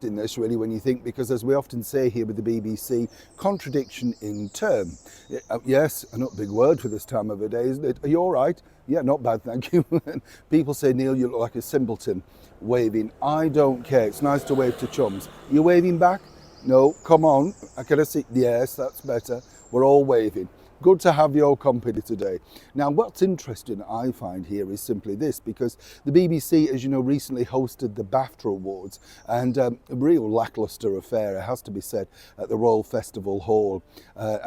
in this really when you think, because as we often say here with the BBC, contradiction in term. Yes, not a big word for this time of the day, isn't it? Are you all right? Yeah, not bad, thank you. People say, Neil, you look like a simpleton waving. I don't care. It's nice to wave to chums. You waving back? No, come on. I can see. Yes, that's better. We're all waving. Good to have your company today. Now, what's interesting I find here is simply this, because the BBC, as you know, recently hosted the BAFTA Awards, and a real lacklustre affair, it has to be said, at the Royal Festival Hall,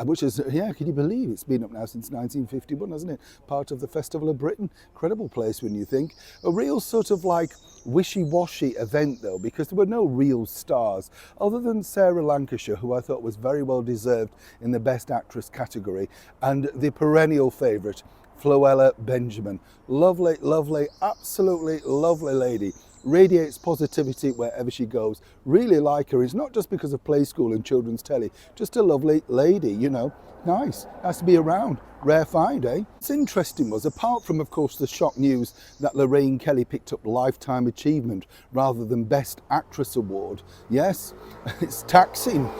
which is, yeah, can you believe it's been up now since 1951, hasn't it? Part of the Festival of Britain. Incredible place when you think. A real sort of like wishy-washy event though, because there were no real stars other than Sarah Lancashire, who I thought was very well deserved in the Best Actress category, and the perennial favourite, Floella Benjamin. Lovely, lovely, absolutely lovely lady. Radiates positivity wherever she goes. Really like her. It's not just because of Play School and children's telly, just a lovely lady, you know. Nice to be around. Rare find, eh? What's interesting was, apart from, of course, the shock news that Lorraine Kelly picked up Lifetime Achievement rather than Best Actress Award, yes, it's taxing.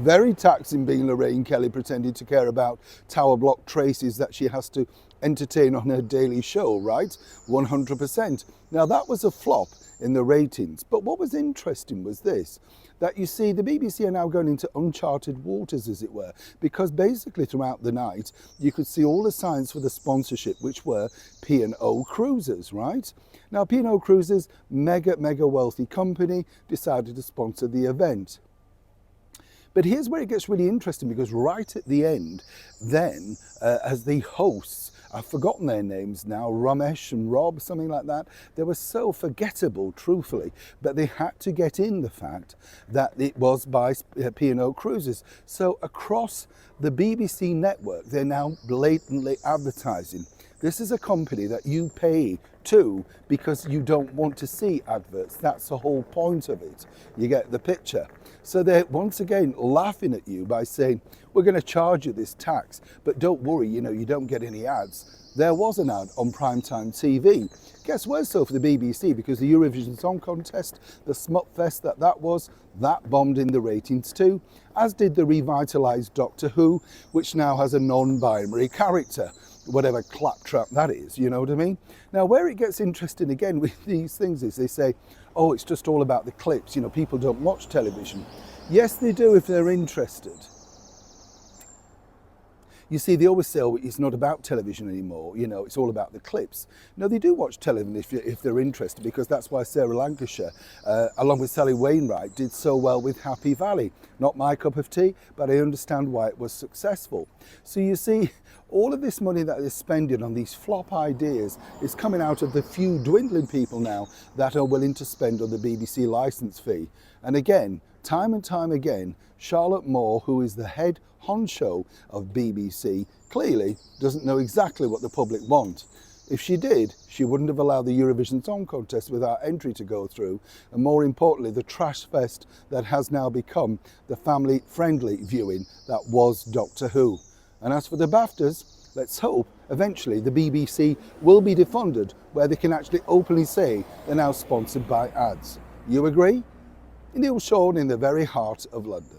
Very taxing being Lorraine Kelly pretending to care about tower block traces that she has to entertain on her daily show, right? 100%. Now that was a flop in the ratings, but what was interesting was this, that you see the BBC are now going into uncharted waters, as it were, because basically throughout the night you could see all the signs for the sponsorship, which were P&O Cruises, right? Now P&O Cruises, mega wealthy company, decided to sponsor the event. But here's where it gets really interesting, because right at the end, then, as the hosts, I've forgotten their names now, Ramesh and Rob, something like that, they were so forgettable, truthfully, but they had to get in the fact that it was by P&O Cruises. So across the BBC network, they're now blatantly advertising. This is a company that you pay to because you don't want to see adverts. That's the whole point of it. You get the picture. So they're once again laughing at you by saying, we're going to charge you this tax, but don't worry, you know, you don't get any ads. There was an ad on primetime TV. Guess where, so for the BBC, because the Eurovision Song Contest, the Smutfest that was, that bombed in the ratings too, as did the revitalised Doctor Who, which now has a non-binary character. Whatever claptrap that is, you know what I mean? Now, where it gets interesting again with these things is they say, oh, it's just all about the clips, you know, people don't watch television. Yes, they do if they're interested. You see, they always say, oh, it's not about television anymore, you know, it's all about the clips. No, they do watch television if they're interested, because that's why Sarah Lancashire, along with Sally Wainwright, did so well with Happy Valley. Not my cup of tea, but I understand why it was successful. So you see, all of this money that is spending on these flop ideas is coming out of the few dwindling people now that are willing to spend on the BBC licence fee. And again, time and time again, Charlotte Moore, who is the head honcho of BBC, clearly doesn't know exactly what the public want. If she did, she wouldn't have allowed the Eurovision Song Contest without entry to go through, and more importantly, the trash fest that has now become the family-friendly viewing that was Doctor Who. And as for the BAFTAs, let's hope eventually the BBC will be defunded, where they can actually openly say they're now sponsored by ads. You agree? Neil Sean in the very heart of London.